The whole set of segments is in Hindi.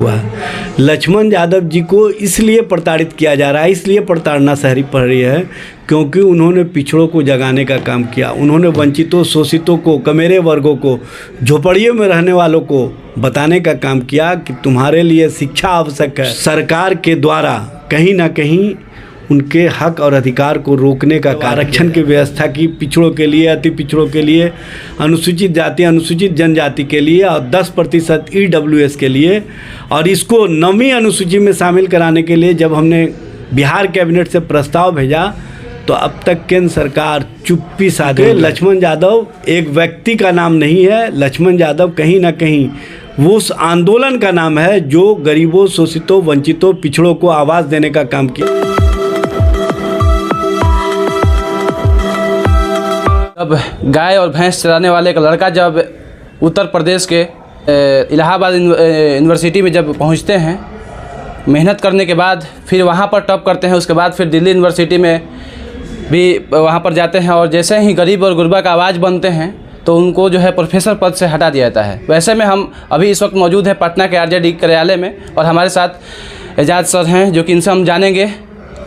हुआ है। लक्ष्मण यादव जी को इसलिए प्रताड़ित किया जा रहा है, इसलिए प्रताड़ना सहरी पड़ रही है क्योंकि उन्होंने पिछड़ों को जगाने का काम किया। उन्होंने वंचितों, शोषितों को, कमेरे वर्गों को, झोपड़ियों में रहने वालों को बताने का काम किया कि तुम्हारे लिए शिक्षा आवश्यक है। सरकार के द्वारा कहीं ना कहीं उनके हक और अधिकार को रोकने का आरक्षण की व्यवस्था की, पिछड़ों के लिए, अति पिछड़ों के लिए, अनुसूचित जाति, अनुसूचित जनजाति के लिए और 10% EWS के लिए, और इसको 9वीं अनुसूची में शामिल कराने के लिए जब हमने बिहार कैबिनेट से प्रस्ताव भेजा तो अब तक केंद्र सरकार चुप्पी साधे। लक्ष्मण यादव एक व्यक्ति का नाम नहीं है, लक्ष्मण यादव कहीं ना कहीं वो उस आंदोलन का नाम है जो गरीबों, शोषितों, वंचितों, पिछड़ों को आवाज़ देने का काम किया। अब गाय और भैंस चराने वाले एक लड़का जब उत्तर प्रदेश के इलाहाबाद यूनिवर्सिटी में जब पहुंचते हैं, मेहनत करने के बाद फिर वहां पर टॉप करते हैं, उसके बाद फिर दिल्ली यूनिवर्सिटी में भी वहां पर जाते हैं और जैसे ही गरीब और गुरबा का आवाज़ बनते हैं तो उनको जो है प्रोफेसर पद से हटा दिया जाता है। वैसे में हम अभी इस वक्त मौजूद हैं पटना के RJD कार्यालय में और हमारे साथ एजाज सर हैं जो कि इनसे हम जानेंगे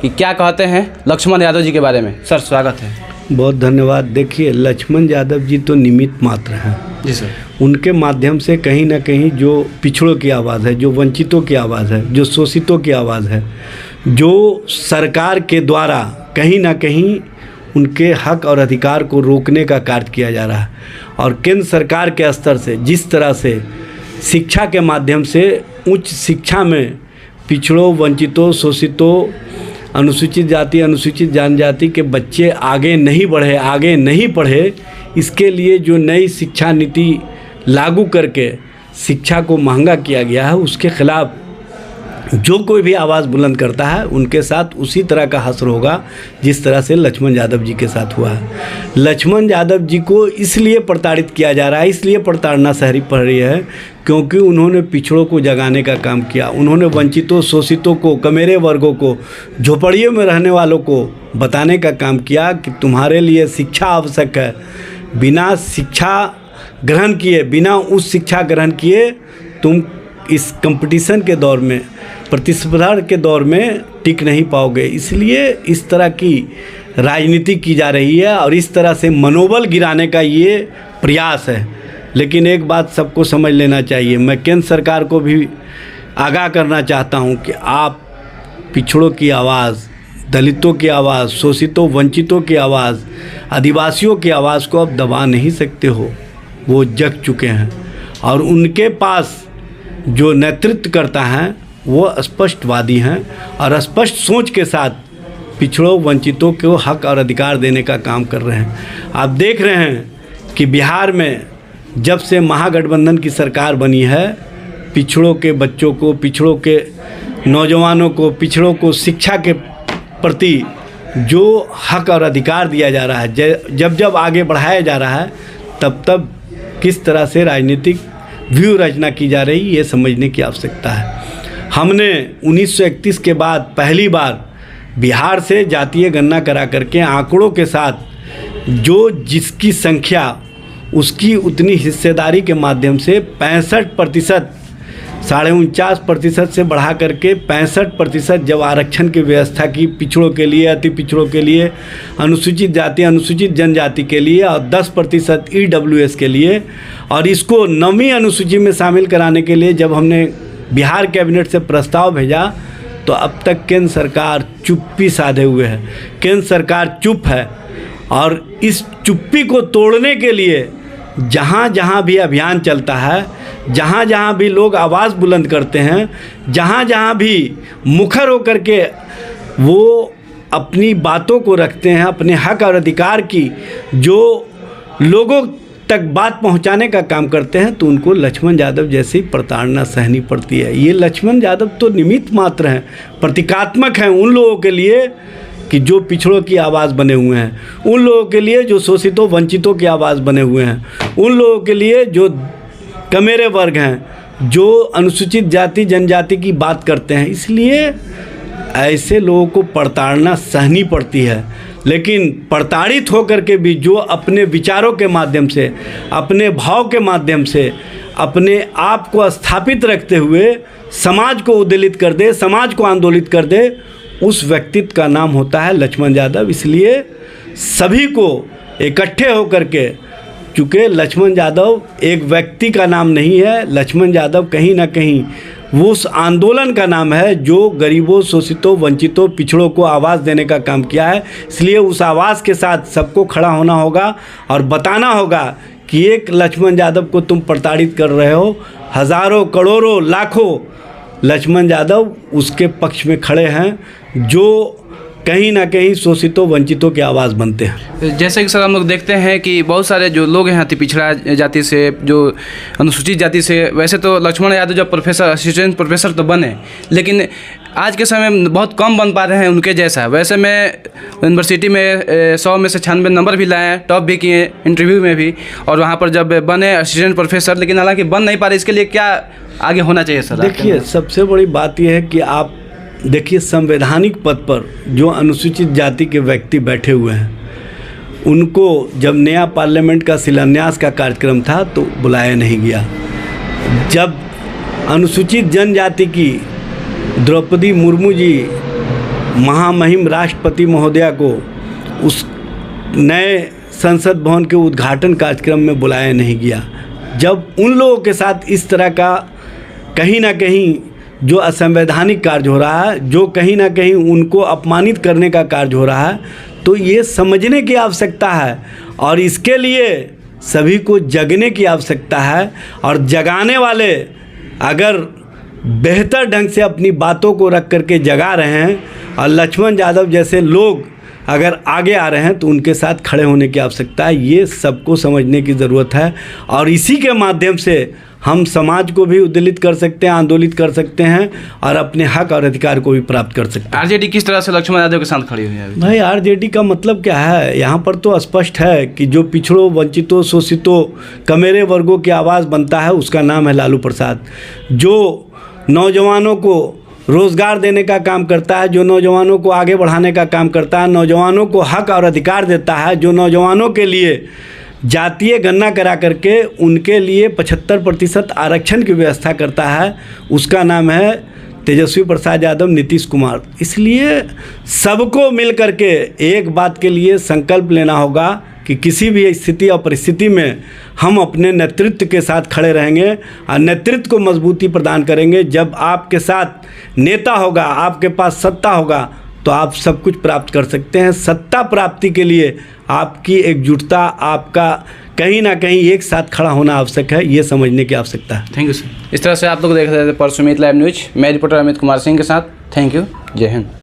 कि क्या कहते हैं लक्ष्मण यादव जी के बारे में। सर स्वागत है। बहुत धन्यवाद। देखिए, लक्ष्मण यादव जी तो निमित्त मात्र हैं। जी सर। उनके माध्यम से कहीं ना कहीं जो पिछड़ों की आवाज़ है, जो वंचितों की आवाज़ है, जो शोषितों की आवाज़ है, जो सरकार के द्वारा कहीं ना कहीं उनके हक और अधिकार को रोकने का कार्य किया जा रहा है। और केंद्र सरकार के स्तर से जिस तरह से शिक्षा के माध्यम से उच्च शिक्षा में पिछड़ों, वंचितों, शोषितों, अनुसूचित जाति, अनुसूचित जनजाति के बच्चे आगे नहीं बढ़े, आगे नहीं पढ़े, इसके लिए जो नई शिक्षा नीति लागू करके शिक्षा को महंगा किया गया है, उसके खिलाफ जो कोई भी आवाज़ बुलंद करता है उनके साथ उसी तरह का हश्र होगा जिस तरह से लक्ष्मण यादव जी के साथ हुआ है। लक्ष्मण यादव जी को इसलिए प्रताड़ित किया जा रहा है, इसलिए प्रताड़ना सहरी पड़ रही है क्योंकि उन्होंने पिछड़ों को जगाने का काम किया। उन्होंने वंचितों, शोषितों को, कमेरे वर्गों को, झोपड़ियों में रहने वालों को बताने का काम किया कि तुम्हारे लिए शिक्षा आवश्यक है। बिना शिक्षा ग्रहण किए, बिना उस शिक्षा ग्रहण किए तुम इस कंपटीशन के दौर में, प्रतिस्पर्धा के दौर में टिक नहीं पाओगे। इसलिए इस तरह की राजनीति की जा रही है और इस तरह से मनोबल गिराने का ये प्रयास है। लेकिन एक बात सबको समझ लेना चाहिए, मैं केंद्र सरकार को भी आगाह करना चाहता हूँ कि आप पिछड़ों की आवाज़, दलितों की आवाज़, शोषितों, वंचितों की आवाज़, आदिवासियों की आवाज़ को अब दबा नहीं सकते हो। वो जग चुके हैं और उनके पास जो नेतृत्व करता है वो स्पष्टवादी हैं और स्पष्ट सोच के साथ पिछड़ों, वंचितों को हक और अधिकार देने का काम कर रहे हैं। आप देख रहे हैं कि बिहार में जब से महागठबंधन की सरकार बनी है, पिछड़ों के बच्चों को, पिछड़ों के नौजवानों को, पिछड़ों को शिक्षा के प्रति जो हक और अधिकार दिया जा रहा है, जब जब आगे बढ़ाया जा रहा है, तब तब किस तरह से राजनीतिक व्यू रचना की जा रही, ये समझने की आवश्यकता है। हमने 1931 के बाद पहली बार बिहार से जातीय गणना करा करके आंकड़ों के साथ जो जिसकी संख्या उसकी उतनी हिस्सेदारी के माध्यम से 65%, 49.5% से बढ़ा करके 65% जब आरक्षण की व्यवस्था की पिछड़ों के लिए, अति पिछड़ों के लिए, अनुसूचित जाति, अनुसूचित जनजाति के लिए और 10% EWS के लिए, और इसको 9वीं अनुसूची में शामिल कराने के लिए जब हमने बिहार कैबिनेट से प्रस्ताव भेजा तो अब तक केंद्र सरकार चुप्पी साधे हुए है। केंद्र सरकार चुप है और इस चुप्पी को तोड़ने के लिए जहाँ जहाँ भी अभियान चलता है, जहाँ जहाँ भी लोग आवाज़ बुलंद करते हैं, जहाँ जहाँ भी मुखर होकर के वो अपनी बातों को रखते हैं, अपने हक और अधिकार की जो लोगों तक बात पहुंचाने का काम करते हैं, तो उनको लक्ष्मण यादव जैसी प्रताड़ना सहनी पड़ती है। ये लक्ष्मण यादव तो निमित्त मात्र हैं, प्रतीकात्मक हैं उन लोगों के लिए कि जो पिछड़ों की आवाज़ बने हुए हैं, उन लोगों के लिए जो शोषितों, वंचितों की आवाज़ बने हुए हैं, उन लोगों के लिए जो कमेरे वर्ग हैं, जो अनुसूचित जाति, जनजाति की बात करते हैं। इसलिए ऐसे लोगों को प्रताड़ना सहनी पड़ती है। लेकिन प्रताड़ित होकर के भी जो अपने विचारों के माध्यम से, अपने भाव के माध्यम से, अपने आप को स्थापित रखते हुए समाज को उद्वेलित कर दे, समाज को आंदोलित कर दे, उस व्यक्तित्व का नाम होता है लक्ष्मण यादव। इसलिए सभी को इकट्ठे होकर के, चूँकि लक्ष्मण यादव एक व्यक्ति का नाम नहीं है, लक्ष्मण यादव कहीं ना कहीं वो उस आंदोलन का नाम है जो गरीबों, शोषितों, वंचितों, पिछड़ों को आवाज़ देने का काम किया है। इसलिए उस आवाज़ के साथ सबको खड़ा होना होगा और बताना होगा कि एक लक्ष्मण यादव को तुम प्रताड़ित कर रहे हो, हज़ारों, करोड़ों, लाखों लक्ष्मण यादव उसके पक्ष में खड़े हैं जो कहीं ना कहीं शोषितों, वंचितों की आवाज़ बनते हैं। जैसे कि सर हम लोग देखते हैं कि बहुत सारे जो लोग हैं अति पिछड़ा जाति से, जो अनुसूचित जाति से, वैसे तो लक्ष्मण यादव जब प्रोफेसर, असिस्टेंट प्रोफेसर तो बने, लेकिन आज के समय में बहुत कम बन पा रहे हैं उनके जैसा। वैसे मैं यूनिवर्सिटी में 100 में से 96 नंबर भी लाए, टॉप भी किए इंटरव्यू में भी, और वहाँ पर जब बने असिस्टेंट प्रोफेसर, लेकिन हालांकि बन नहीं पा रहे। इसके लिए क्या आगे होना चाहिए सर? देखिए, सबसे बड़ी बात यह है कि आप देखिए, संवैधानिक पद पर जो अनुसूचित जाति के व्यक्ति बैठे हुए हैं, उनको जब नया पार्लियामेंट का शिलान्यास का कार्यक्रम था तो बुलाया नहीं गया। जब अनुसूचित जनजाति की द्रौपदी मुर्मू जी महामहिम राष्ट्रपति महोदया को उस नए संसद भवन के उद्घाटन कार्यक्रम में बुलाया नहीं गया, जब उन लोगों के साथ इस तरह का कहीं ना कहीं जो असंवैधानिक कार्य हो रहा है, जो कहीं ना कहीं उनको अपमानित करने का कार्य हो रहा है, तो ये समझने की आवश्यकता है और इसके लिए सभी को जगने की आवश्यकता है। और जगाने वाले अगर बेहतर ढंग से अपनी बातों को रख करके जगा रहे हैं और लक्ष्मण यादव जैसे लोग अगर आगे आ रहे हैं तो उनके साथ खड़े होने की आवश्यकता है। ये सबको समझने की ज़रूरत है और इसी के माध्यम से हम समाज को भी उद्वेलित कर सकते हैं, आंदोलित कर सकते हैं और अपने हक और अधिकार को भी प्राप्त कर सकते हैं। आरजेडी किस तरह से लक्ष्मण यादव के साथ खड़ी हुई है? भाई, आरजेडी का मतलब क्या है? यहाँ पर तो स्पष्ट है कि जो पिछड़ों, वंचितों, शोषितों, कमेरे वर्गों की आवाज़ बनता है, उसका नाम है लालू प्रसाद। जो नौजवानों को रोज़गार देने का काम करता है, जो नौजवानों को आगे बढ़ाने का काम करता है, नौजवानों को हक और अधिकार देता है, जो नौजवानों के लिए जातीय गणना करा करके उनके लिए 75% आरक्षण की व्यवस्था करता है, उसका नाम है तेजस्वी प्रसाद यादव, नीतीश कुमार। इसलिए सबको मिल करके एक बात के लिए संकल्प लेना होगा कि किसी भी स्थिति और परिस्थिति में हम अपने नेतृत्व के साथ खड़े रहेंगे और नेतृत्व को मजबूती प्रदान करेंगे। जब आपके साथ नेता होगा, आपके पास सत्ता होगा, तो आप सब कुछ प्राप्त कर सकते हैं। सत्ता प्राप्ति के लिए आपकी एकजुटता, आपका कहीं ना कहीं एक साथ खड़ा होना आवश्यक है, ये समझने की आवश्यकता है। Thank you sir. इस तरह से आप लोग देख रहे थे परसुमित लाइव न्यूज, मैं रिपोर्टर अमित कुमार सिंह के साथ। Thank you. जय हिंद।